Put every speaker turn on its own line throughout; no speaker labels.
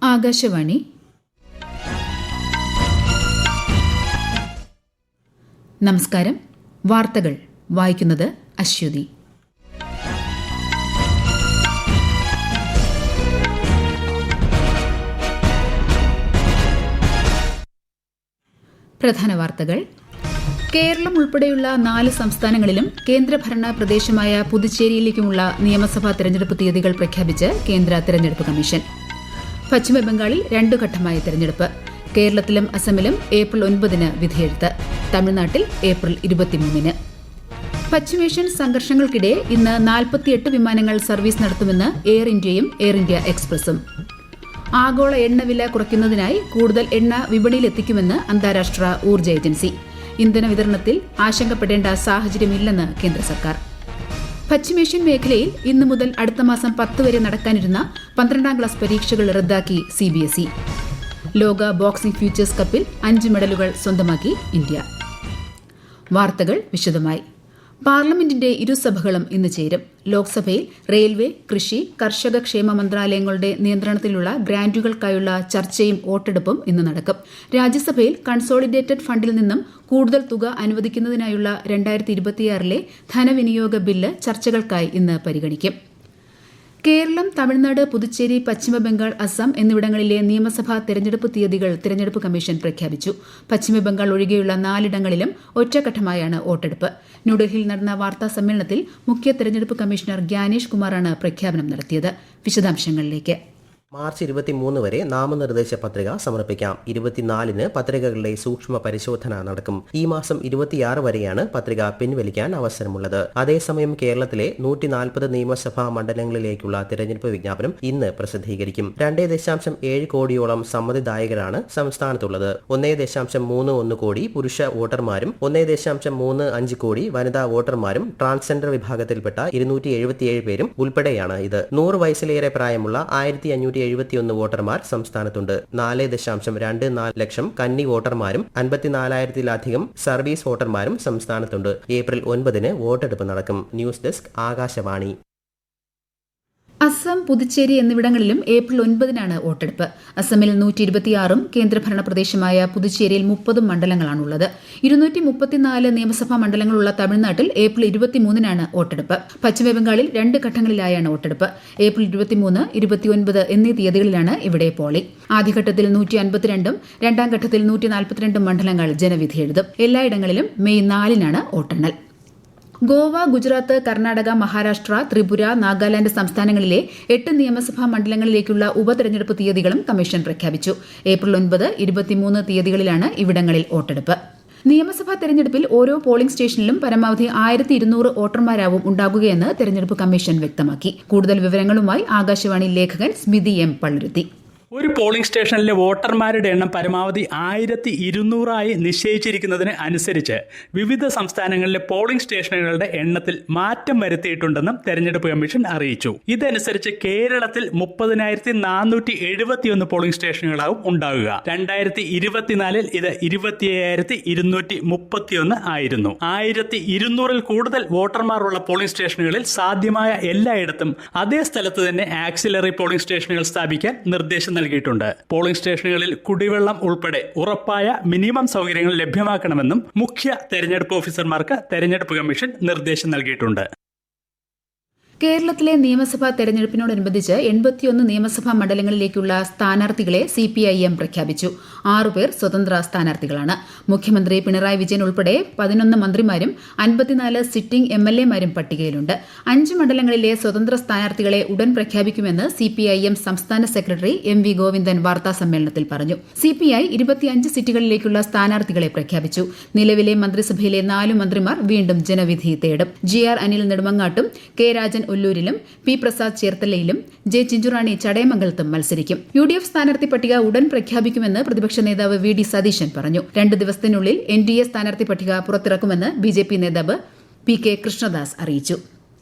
ആകാശവാണി. നമസ്കാരം. വാർത്തകൾ വായിക്കുന്നത് അശ്വതി. പ്രധാന വാർത്തകൾ. കേരളം ഉൾപ്പെടെയുള്ള 4 സംസ്ഥാനങ്ങളിലും കേന്ദ്രഭരണ പ്രദേശമായ പുതുച്ചേരിയിലേക്കുമുള്ള നിയമസഭാ തെരഞ്ഞെടുപ്പ് തീയതികൾ പ്രഖ്യാപിച്ച് കേന്ദ്ര തെരഞ്ഞെടുപ്പ് കമ്മീഷൻ. പശ്ചിമബംഗാളിൽ 2 ഘട്ടമായ തെരഞ്ഞെടുപ്പ്. കേരളത്തിലും അസമിലും ഏപ്രിൽ 9-ന് വിധിയെഴുത്ത്. തമിഴ്നാട്ടിൽ ഏപ്രിൽ 23-ന്. പശ്ചിമേഷ്യൻ സംഘർഷങ്ങൾക്കിടെ ഇന്ന് 48 വിമാനങ്ങൾ സർവീസ് നടത്തുമെന്ന് എയർ ഇന്ത്യയും എയർ ഇന്ത്യ എക്സ്പ്രസും. ആഗോള എണ്ണവില കുറയ്ക്കുന്നതിനായി കൂടുതൽ എണ്ണ വിപണിയിലെത്തിക്കുമെന്ന് അന്താരാഷ്ട്ര ഊർജ്ജ ഏജൻസി. ഇന്ധന വിതരണത്തിൽ ആശങ്കപ്പെടേണ്ട സാഹചര്യമില്ലെന്ന് കേന്ദ്ര സർക്കാർ. പശ്ചിമേഷ്യൻ മേഖലയിൽ ഇന്നു മുതൽ അടുത്ത മാസം 10 വരെ നടക്കാനിരുന്ന 12ാം ക്ലാസ് പരീക്ഷകൾ റദ്ദാക്കി CBSE. ലോക ബോക്സിംഗ് ഫ്യൂച്ചേഴ്സ് കപ്പിൽ 5 മെഡലുകൾ സ്വന്തമാക്കി ഇന്ത്യ. വാർത്തകൾ വിശദമായി. പാർലമെന്റിന്റെ ഇരുസഭകളും ഇന്ന് ചേരും. ലോക്സഭയിൽ റെയിൽവേ, കൃഷി, കർഷക ക്ഷേമ മന്ത്രാലയങ്ങളുടെ നിയന്ത്രണത്തിലുള്ള ഗ്രാന്റുകൾക്കായുള്ള ചർച്ചയും വോട്ടെടുപ്പും ഇന്ന് നടക്കും. രാജ്യസഭയിൽ കൺസോളിഡേറ്റഡ് ഫണ്ടിൽ നിന്നും കൂടുതൽ തുക അനുവദിക്കുന്നതിനായുള്ള 2026-ലെ ധനവിനിയോഗ ബില്ല് ചർച്ചകൾക്കായി ഇന്ന് പരിഗണിക്കും. കേരളം, തമിഴ്നാട്, പുതുച്ചേരി, പശ്ചിമബംഗാൾ, അസം എന്നിവിടങ്ങളിലെ നിയമസഭാ തെരഞ്ഞെടുപ്പ് തീയതികൾ തെരഞ്ഞെടുപ്പ് കമ്മീഷൻ പ്രഖ്യാപിച്ചു. പശ്ചിമബംഗാൾ ഒഴികെയുള്ള 4ഇടങ്ങളിലും ഒറ്റഘട്ടമായാണ് വോട്ടെടുപ്പ്. ന്യൂഡൽഹിയിൽ നടന്ന വാർത്താ സമ്മേളനത്തിൽ മുഖ്യ തെരഞ്ഞെടുപ്പ് കമ്മീഷണർ ഗ്യാനേഷ് കുമാറാണ് പ്രഖ്യാപനം നടത്തിയത്. വിശദാംശങ്ങളിലേക്ക്.
മാർച്ച് 23 വരെ നാമനിർദ്ദേശ പത്രിക സമർപ്പിക്കാം. 24-ന് പത്രികകളുടെ സൂക്ഷ്മ പരിശോധന നടക്കും. ഈ മാസം 26 വരെയാണ് പത്രിക പിൻവലിക്കാൻ അവസരമുള്ളത്. അതേസമയം കേരളത്തിലെ 140 നിയമസഭാ മണ്ഡലങ്ങളിലേക്കുള്ള തിരഞ്ഞെടുപ്പ് വിജ്ഞാപനം ഇന്ന് പ്രസിദ്ധീകരിക്കും. 2.7 കോടിയോളം സമ്മതിദായകരാണ് സംസ്ഥാനത്തുള്ളത്. 1.31 കോടി പുരുഷ വോട്ടർമാരും 1.35 കോടി വനിതാ വോട്ടർമാരും ട്രാൻസ്ജെൻഡർ വിഭാഗത്തിൽപ്പെട്ട 277 പേരും ഉൾപ്പെടെയാണ് ഇത്. 100 വയസ്സിലേറെ പ്രായമുള്ള 1571 വോട്ടർമാർ സംസ്ഥാനത്തുണ്ട്. 4.24 ലക്ഷം കന്നി വോട്ടർമാരും 54,000-ലധികം സർവീസ് വോട്ടർമാരും സംസ്ഥാനത്തുണ്ട്. ഏപ്രിൽ 9-ന് വോട്ടെടുപ്പ് നടക്കും. News desk, Akashvani. അസം, പുതുച്ചേരി എന്നിവിടങ്ങളിലും ഏപ്രിൽ 9-നാണ് വോട്ടെടുപ്പ്. അസമിൽ 126-ഉം കേന്ദ്രഭരണ പ്രദേശമായ പുതുച്ചേരിയിൽ 30 മണ്ഡലങ്ങളാണുള്ളത്. 234 നിയമസഭാ മണ്ഡലങ്ങളുള്ള തമിഴ്നാട്ടിൽ ഏപ്രിൽ 23-നാണ് വോട്ടെടുപ്പ്. പശ്ചിമബംഗാളിൽ 2 ഘട്ടങ്ങളിലായാണ് വോട്ടെടുപ്പ്. ഏപ്രിൽ 23, 29 എന്നീ തീയതികളിലാണ് ഇവിടെ പോളിംഗ്. ആദ്യഘട്ടത്തിൽ 152-ഉം രണ്ടാം ഘട്ടത്തിൽ 142 മണ്ഡലങ്ങൾ ജനവിധി എഴുതും. എല്ലായിടങ്ങളിലും മെയ് 4-നാണ് വോട്ടെണ്ണൽ. ഗോവ, ഗുജറാത്ത്, കർണാടക, മഹാരാഷ്ട്ര, ത്രിപുര, നാഗാലാന്റ് സംസ്ഥാനങ്ങളിലെ 8 നിയമസഭാ മണ്ഡലങ്ങളിലേക്കുള്ള ഉപതെരഞ്ഞെടുപ്പ് തീയതികളും കമ്മീഷൻ പ്രഖ്യാപിച്ചു. ഏപ്രിൽ 9, 23 തീയതികളിലാണ് ഇവിടങ്ങളിൽ വോട്ടെടുപ്പ്. നിയമസഭാ തെരഞ്ഞെടുപ്പിൽ ഓരോ പോളിംഗ് സ്റ്റേഷനിലും പരമാവധി 1200 വോട്ടർമാരാവും ഉണ്ടാകുകയെന്ന് തെരഞ്ഞെടുപ്പ് കമ്മീഷൻ വ്യക്തമാക്കി. കൂടുതൽ വിവരങ്ങളുമായി ആകാശവാണി ലേഖകൻ സ്മിതി M. പള്ളുരുത്തി.
ഒരു പോളിംഗ് സ്റ്റേഷനിലെ വോട്ടർമാരുടെ എണ്ണം പരമാവധി 1200 നിശ്ചയിച്ചിരിക്കുന്നതിന് അനുസരിച്ച് വിവിധ സംസ്ഥാനങ്ങളിലെ പോളിംഗ് സ്റ്റേഷനുകളുടെ എണ്ണത്തിൽ മാറ്റം വരുത്തിയിട്ടുണ്ടെന്നും തെരഞ്ഞെടുപ്പ് കമ്മീഷൻ അറിയിച്ചു. ഇതനുസരിച്ച് കേരളത്തിൽ 30,471 പോളിംഗ് സ്റ്റേഷനുകളാവും ഉണ്ടാകുക. 2024-ൽ ഇത് 25,231 ആയിരുന്നു. 1200-ൽ കൂടുതൽ വോട്ടർമാരുള്ള പോളിംഗ് സ്റ്റേഷനുകളിൽ സാധ്യമായ എല്ലായിടത്തും അതേ സ്ഥലത്ത് തന്നെ ആക്സിലറി പോളിംഗ് സ്റ്റേഷനുകൾ സ്ഥാപിക്കാൻ നിർദ്ദേശം നൽകിയിട്ടുണ്ട്. പോളിംഗ് സ്റ്റേഷനുകളിൽ കുടിവെള്ളം ഉൾപ്പെടെ ഉറപ്പായ മിനിമം സൗകര്യങ്ങൾ ലഭ്യമാക്കണമെന്നും മുഖ്യ തെരഞ്ഞെടുപ്പ് ഓഫീസർമാർക്ക് തെരഞ്ഞെടുപ്പ് കമ്മീഷൻ നിർദ്ദേശം നൽകിയിട്ടുണ്ട്.
കേരളത്തിലെ നിയമസഭാ തെരഞ്ഞെടുപ്പിനോടനുബന്ധിച്ച് 81 നിയമസഭാ മണ്ഡലങ്ങളിലേക്കുള്ള സ്ഥാനാർത്ഥികളെ CPIM പ്രഖ്യാപിച്ചു. 6 പേർ സ്വതന്ത്ര സ്ഥാനാർത്ഥികളാണ്. മുഖ്യമന്ത്രി പിണറായി വിജയൻ ഉൾപ്പെടെ 11 മന്ത്രിമാരും 54 സിറ്റിംഗ് MLA-മാരും പട്ടികയിലുണ്ട്. 5 മണ്ഡലങ്ങളിലെ സ്വതന്ത്ര സ്ഥാനാർത്ഥികളെ ഉടൻ പ്രഖ്യാപിക്കുമെന്ന് CPIM സംസ്ഥാന സെക്രട്ടറി MV ഗോവിന്ദൻ വാർത്താസമ്മേളനത്തിൽ പറഞ്ഞു. CPI 25 സീറ്റുകളിലേക്കുള്ള സ്ഥാനാർത്ഥികളെ പ്രഖ്യാപിച്ചു. നിലവിലെ മന്ത്രിസഭയിലെ 4 മന്ത്രിമാർ വീണ്ടും ജനവിധി തേടും. GR Anil നെടുമങ്ങാട്ടും K Rajan ഒല്ലൂരിലും P Prasad ചേർത്തലയിലും J Chinchu Rani ചടയമംഗലത്തും മത്സരിക്കും. UDF സ്ഥാനാർത്ഥി പട്ടിക ഉടൻ പ്രഖ്യാപിക്കുമെന്ന് പ്രതിപക്ഷ നേതാവ് VD സതീശൻ പറഞ്ഞു. 2 ദിവസത്തിനുള്ളിൽ NDA സ്ഥാനാർത്ഥി പട്ടിക പുറത്തിറക്കുമെന്ന് BJP നേതാവ് PK കൃഷ്ണദാസ് അറിയിച്ചു.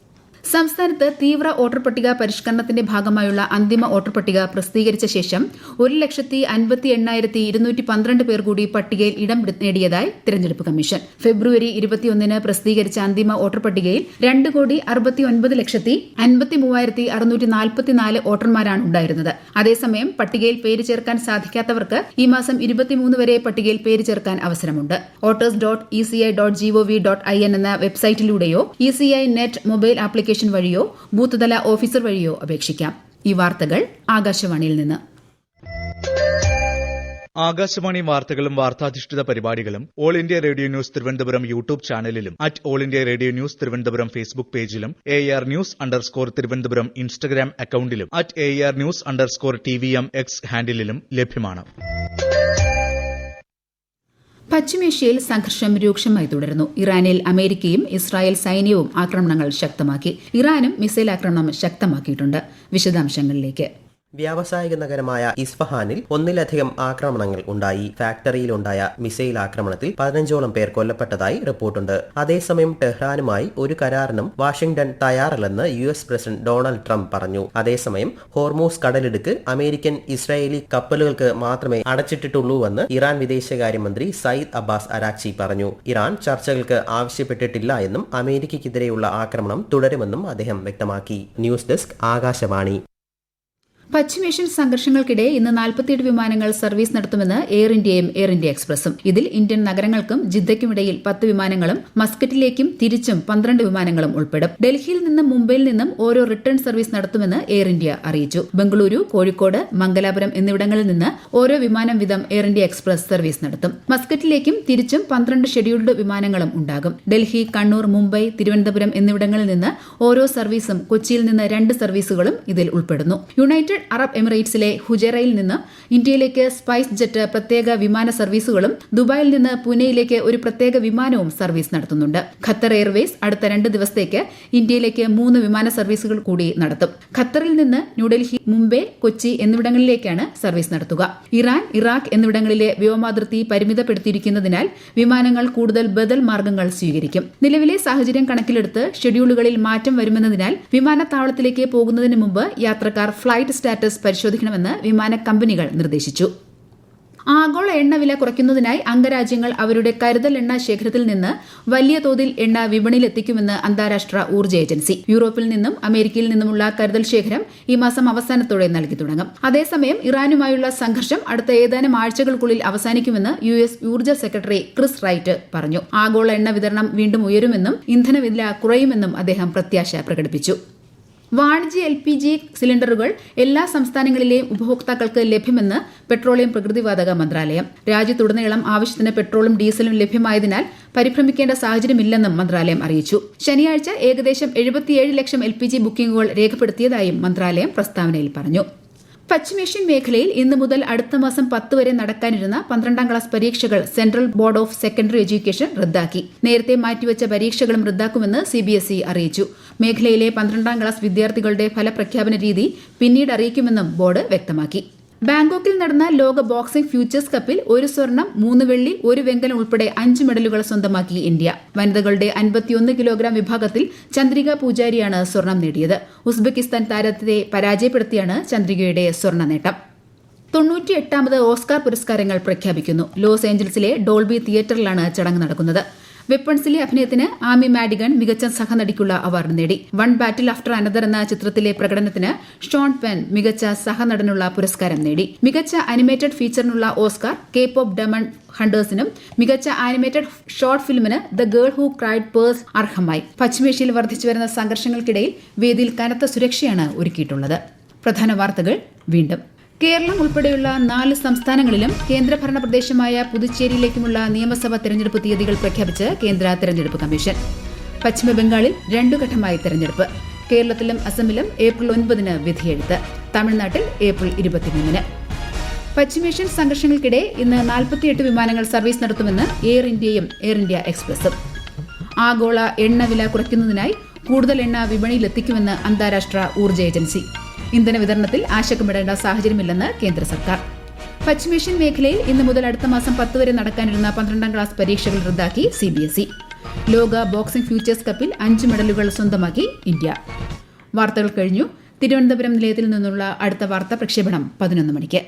സംസ്ഥാനത്ത് തീവ്ര വോട്ടർ പട്ടിക പരിഷ്കരണത്തിന്റെ ഭാഗമായുള്ള അന്തിമ വോട്ടർ പട്ടിക പ്രസിദ്ധീകരിച്ച ശേഷം 1,58,212 പേർ കൂടി പട്ടികയിൽ ഇടം നേടിയതായി തെരഞ്ഞെടുപ്പ് കമ്മീഷൻ. ഫെബ്രുവരി 21 പ്രസിദ്ധീകരിച്ച അന്തിമ വോട്ടർ പട്ടികയിൽ 2,69,53,644 വോട്ടർമാരാണ് ഉണ്ടായിരുന്നത്. അതേസമയം പട്ടികയിൽ പേര് ചേർക്കാൻ സാധിക്കാത്തവർക്ക് ഈ മാസം 23 വരെ പട്ടികയിൽ പേര് ചേർക്കാൻ അവസരമുണ്ട്. voters.eci.gov.in എന്ന വെബ്സൈറ്റിലൂടെയോ ECI നെറ്റ് മൊബൈൽ ആപ്ലിക്കേഷൻ വഴിയോ ബൂത്ത് തല ഓഫീസർ വഴിയോ അപേക്ഷിക്കാം. ഈ വാർത്തകൾ ആകാശവാണിയിൽ നിന്ന്.
ആകാശവാണി വാർത്തകളും വാർത്താധിഷ്ഠിത പരിപാടികളും all India radio news Thiruvananthapuram YouTube ചാനലിലും all India radio news Thiruvananthapuram Facebook പേജിലും AR News_ തിരുവനന്തപുരം ഇൻസ്റ്റഗ്രാം അക്കൌണ്ടിലും AR News_TVM X ഹാൻഡിലും ലഭ്യമാണ്.
പശ്ചിമേഷ്യയിൽ സംഘർഷം രൂക്ഷമായി തുടരുന്നു. ഇറാനിൽ അമേരിക്കയും ഇസ്രായേൽ സൈന്യവും ആക്രമണങ്ങൾ ശക്തമാക്കി. ഇറാനും മിസൈൽ ആക്രമണം ശക്തമാക്കിയിട്ടുണ്ട്. വിശദാംശങ്ങളിലേക്ക്.
വ്യാവസായിക നഗരമായ ഇസ്ഫഹാനിൽ ഒന്നിലധികം ആക്രമണങ്ങൾ ഉണ്ടായി. ഫാക്ടറിയിലുണ്ടായ മിസൈൽ ആക്രമണത്തിൽ 15ഓളം പേർ കൊല്ലപ്പെട്ടതായി റിപ്പോർട്ടുണ്ട്. അതേസമയം ടെഹ്റാനുമായി ഒരു കരാറിനും വാഷിംഗ്ടൺ തയ്യാറല്ലെന്ന് US പ്രസിഡന്റ് ഡൊണാൾഡ് ട്രംപ് പറഞ്ഞു. അതേസമയം ഹോർമൂസ് കടലിടുക്ക് അമേരിക്കൻ ഇസ്രായേലി കപ്പലുകൾക്ക് മാത്രമേ അടച്ചിട്ടിട്ടുള്ളൂവെന്ന് ഇറാൻ വിദേശകാര്യമന്ത്രി സയ്യിദ് അബ്ബാസ് അരാക്ചി പറഞ്ഞു. ഇറാൻ ചർച്ചകൾക്ക് ആവശ്യപ്പെട്ടിട്ടില്ല എന്നും അമേരിക്കയ്ക്കെതിരെയുള്ള ആക്രമണം തുടരുമെന്നും അദ്ദേഹം വ്യക്തമാക്കി. News desk Akashvani.
പശ്ചിമേഷ്യൻ സംഘർഷങ്ങൾക്കിടെ ഇന്ന് 47 വിമാനങ്ങൾ സർവീസ് നടത്തുമെന്ന് എയർ ഇന്ത്യയും എയർ ഇന്ത്യ എക്സ്പ്രസും. ഇതിൽ ഇന്ത്യൻ നഗരങ്ങൾക്കും ജിദ്ദയ്ക്കുമിടയിൽ 10 വിമാനങ്ങളും മസ്കറ്റിലേക്കും തിരിച്ചും 12 വിമാനങ്ങളും ഉൾപ്പെടും. ഡൽഹിയിൽ നിന്നും മുംബൈയിൽ നിന്നും ഓരോ റിട്ടേൺ സർവീസ് നടത്തുമെന്ന് എയർ ഇന്ത്യ അറിയിച്ചു. ബംഗളൂരു, കോഴിക്കോട്, മംഗലാപുരം എന്നിവിടങ്ങളിൽ നിന്ന് ഓരോ വിമാനം വീതം എയർ ഇന്ത്യ എക്സ്പ്രസ് സർവീസ് നടത്തും. മസ്കറ്റിലേക്കും തിരിച്ചും 12 ഷെഡ്യൂൾഡ് വിമാനങ്ങളും ഉണ്ടാകും. ഡൽഹി, കണ്ണൂർ, മുംബൈ, തിരുവനന്തപുരം എന്നിവിടങ്ങളിൽ നിന്ന് ഓരോ സർവീസും, കൊച്ചിയിൽ നിന്ന് 2 സർവീസുകളും ഇതിൽ ഉൾപ്പെടുന്നു. യുണൈറ്റഡ് അറബ് എമിറേറ്റ്സിലെ ഹുജൈറയിൽ നിന്ന് ഇന്ത്യയിലേക്ക് സ്പൈസ് ജെറ്റ് പ്രത്യേക വിമാന സർവീസുകളും ദുബായിൽ നിന്ന് പൂനെയിലേക്ക് ഒരു പ്രത്യേക വിമാനവും സർവീസ് നടത്തുന്നുണ്ട്. ഖത്തർ എയർവേസ് അടുത്ത 2 ദിവസത്തേക്ക് ഇന്ത്യയിലേക്ക് 3 വിമാന സർവീസുകൾ കൂടി നടത്തും. ഖത്തറിൽ നിന്ന് ന്യൂഡൽഹി, മുംബൈ, കൊച്ചി എന്നിവിടങ്ങളിലേക്കാണ് സർവീസ് നടത്തുക. ഇറാൻ, ഇറാഖ് എന്നിവിടങ്ങളിലെ വ്യോമാതിർത്തി പരിമിതപ്പെടുത്തിയിരിക്കുന്നതിനാൽ വിമാനങ്ങൾ കൂടുതൽ ബദൽ മാർഗങ്ങൾ സ്വീകരിക്കും. നിലവിലെ സാഹചര്യം കണക്കിലെടുത്ത് ഷെഡ്യൂളുകളിൽ മാറ്റം വരുമെന്നതിനാൽ വിമാനത്താവളത്തിലേക്ക് പോകുന്നതിന് മുമ്പ് യാത്രക്കാർ ഫ്ലൈറ്റ് സ്റ്റാറ്റസ് പരിശോധിക്കണമെന്ന് വിമാന കമ്പനികൾ നിർദ്ദേശിച്ചു. ആഗോള എണ്ണവില കുറയ്ക്കുന്നതിനായി അംഗരാജ്യങ്ങൾ അവരുടെ കരുതൽ എണ്ണ ശേഖരത്തിൽ നിന്ന് വലിയ തോതിൽ എണ്ണ വിപണിയിലെത്തിക്കുമെന്ന് അന്താരാഷ്ട്ര ഊർജ്ജ ഏജൻസി. യൂറോപ്പിൽ നിന്നും അമേരിക്കയിൽ നിന്നുമുള്ള കരുതൽ ശേഖരം ഈ മാസം അവസാനത്തോടെ നൽകി തുടങ്ങും. അതേസമയം ഇറാനുമായുള്ള സംഘർഷം അടുത്ത ഏതാനും ആഴ്ചകൾക്കുള്ളിൽ അവസാനിക്കുമെന്ന് US ഊർജ്ജ സെക്രട്ടറി ക്രിസ് റൈറ്റ് പറഞ്ഞു. ആഗോള എണ്ണ വിതരണം വീണ്ടും ഉയരുമെന്നും ഇന്ധനവില കുറയുമെന്നും അദ്ദേഹം പ്രത്യാശ പ്രകടിപ്പിച്ചു. വാണിജ്യ LPG സിലിണ്ടറുകൾ എല്ലാ സംസ്ഥാനങ്ങളിലെയും ഉപഭോക്താക്കൾക്ക് ലഭ്യമെന്ന് പെട്രോളിയം പ്രകൃതിവാതക മന്ത്രാലയം. രാജ്യത്തുടനീളം ആവശ്യത്തിന് പെട്രോളും ഡീസലും ലഭ്യമായതിനാൽ പരിഭ്രമിക്കേണ്ട സാഹചര്യമില്ലെന്നും മന്ത്രാലയം അറിയിച്ചു. ശനിയാഴ്ച ഏകദേശം 77 ലക്ഷം LPG ബുക്കിംഗുകൾ രേഖപ്പെടുത്തിയതായും മന്ത്രാലയം പ്രസ്താവനയിൽ പറഞ്ഞു. പശ്ചിമേഷ്യൻ മേഖലയിൽ ഇന്ന് മുതൽ അടുത്ത മാസം 10 വരെ നടക്കാനിരുന്ന 12ാം ക്ലാസ് പരീക്ഷകൾ central board of secondary education റദ്ദാക്കി. നേരത്തെ മാറ്റിവെച്ച പരീക്ഷകളും റദ്ദാക്കുമെന്ന് CBSE അറിയിച്ചു. മേഖലയിലെ 12ാം ക്ലാസ് വിദ്യാർത്ഥികളുടെ ഫലപ്രഖ്യാപന രീതി പിന്നീട് അറിയിക്കുമെന്നും ബോർഡ് വ്യക്തമാക്കി. ബാങ്കോക്കിൽ നടന്ന ലോക ബോക്സിംഗ് ഫ്യൂച്ചേഴ്സ് കപ്പിൽ 1 സ്വർണം, 3 വെള്ളി, 1 വെങ്കലം ഉൾപ്പെടെ 5 മെഡലുകൾ സ്വന്തമാക്കി ഇന്ത്യ. വനിതകളുടെ 51 കിലോഗ്രാം വിഭാഗത്തിൽ ചന്ദ്രിക പൂജാരിയാണ് സ്വർണം നേടിയത്. ഉസ്ബെക്കിസ്ഥാൻ താരത്തെ പരാജയപ്പെടുത്തിയാണ് ചന്ദ്രികയുടെ സ്വർണ്ണ നേട്ടം. 98ാമത് ഓസ്കാർ പുരസ്കാരങ്ങൾ പ്രഖ്യാപിക്കുന്നു. ലോസ് ഏഞ്ചൽസിലെ ഡോൾബി തിയേറ്ററിലാണ് ചടങ്ങ് നടക്കുന്നത്. വെപ്പൺസിലെ അഭിനയത്തിന് ആമി മാഡിഗൺ മികച്ച സഹനടിക്കുള്ള അവാർഡ് നേടി. വൺ ബാറ്റിൽ ആഫ്റ്റർ അനദർ എന്ന ചിത്രത്തിലെ പ്രകടനത്തിന് ഷോൺ പെൻ മികച്ച സഹനടനുള്ള പുരസ്കാരം നേടി. മികച്ച അനിമേറ്റഡ് ഫീച്ചറിനുള്ള ഓസ്കാർ K-pop ഡെമൺ ഹണ്ടേഴ്സിനും മികച്ച ആനിമേറ്റഡ് ഷോർട്ട് ഫിലിമിന് the girl who cried pearls അർഹമായി. പശ്ചിമേഷ്യയിൽ വർദ്ധിച്ചുവരുന്ന സംഘർഷങ്ങൾക്കിടയിൽ വേദിയിൽ കനത്ത സുരക്ഷയാണ് ഒരുക്കിയിട്ടുള്ളത്. പ്രധാന വാർത്തകൾ വീണ്ടും. കേരളം ഉൾപ്പെടെയുള്ള 4 സംസ്ഥാനങ്ങളിലും കേന്ദ്രഭരണ പ്രദേശമായ പുതുച്ചേരിയിലേക്കുമുള്ള നിയമസഭാ തെരഞ്ഞെടുപ്പ് തീയതികൾ പ്രഖ്യാപിച്ച് കേന്ദ്ര തെരഞ്ഞെടുപ്പ് കമ്മീഷൻ. പശ്ചിമബംഗാളിൽ 2 ഘട്ടമായി തെരഞ്ഞെടുപ്പ്. കേരളത്തിലും അസമിലും ഏപ്രിൽ 9 വിധിയെഴുത്ത്. തമിഴ്നാട്ടിൽ ഏപ്രിൽ 23. പശ്ചിമേഷ്യൻ സംഘർഷങ്ങൾക്കിടെ ഇന്ന് 48 വിമാനങ്ങൾ സർവീസ് നടത്തുമെന്ന് എയർ ഇന്ത്യയും എയർ ഇന്ത്യ എക്സ്പ്രസും. ആഗോള എണ്ണവില കുറയ്ക്കുന്നതിനായി കൂടുതൽ എണ്ണ വിപണിയിലെത്തിക്കുമെന്ന് അന്താരാഷ്ട്ര ഊർജ്ജ ഏജൻസി. ഇന്ധന വിതരണത്തിൽ ആശങ്കപ്പെടേണ്ട സാഹചര്യമില്ലെന്ന് കേന്ദ്ര സർക്കാർ. പശ്ചിമേഷ്യൻ മേഖലയിൽ ഇന്ന് മുതൽ അടുത്ത മാസം 10 വരെ നടക്കാനിരുന്ന 12ാം ക്ലാസ് പരീക്ഷകൾ റദ്ദാക്കി CBSE. ലോക ബോക്സിംഗ് ഫ്യൂച്ചേഴ്സ് കപ്പിൽ 5 മെഡലുകൾ സ്വന്തമാക്കി ഇന്ത്യ. വാർത്തകൾ കഴിഞ്ഞു. തിരുവനന്തപുരം നിലയത്തിൽ നിന്നുള്ള അടുത്ത വാർത്താ പ്രക്ഷേപണം 11 മണിക്ക്.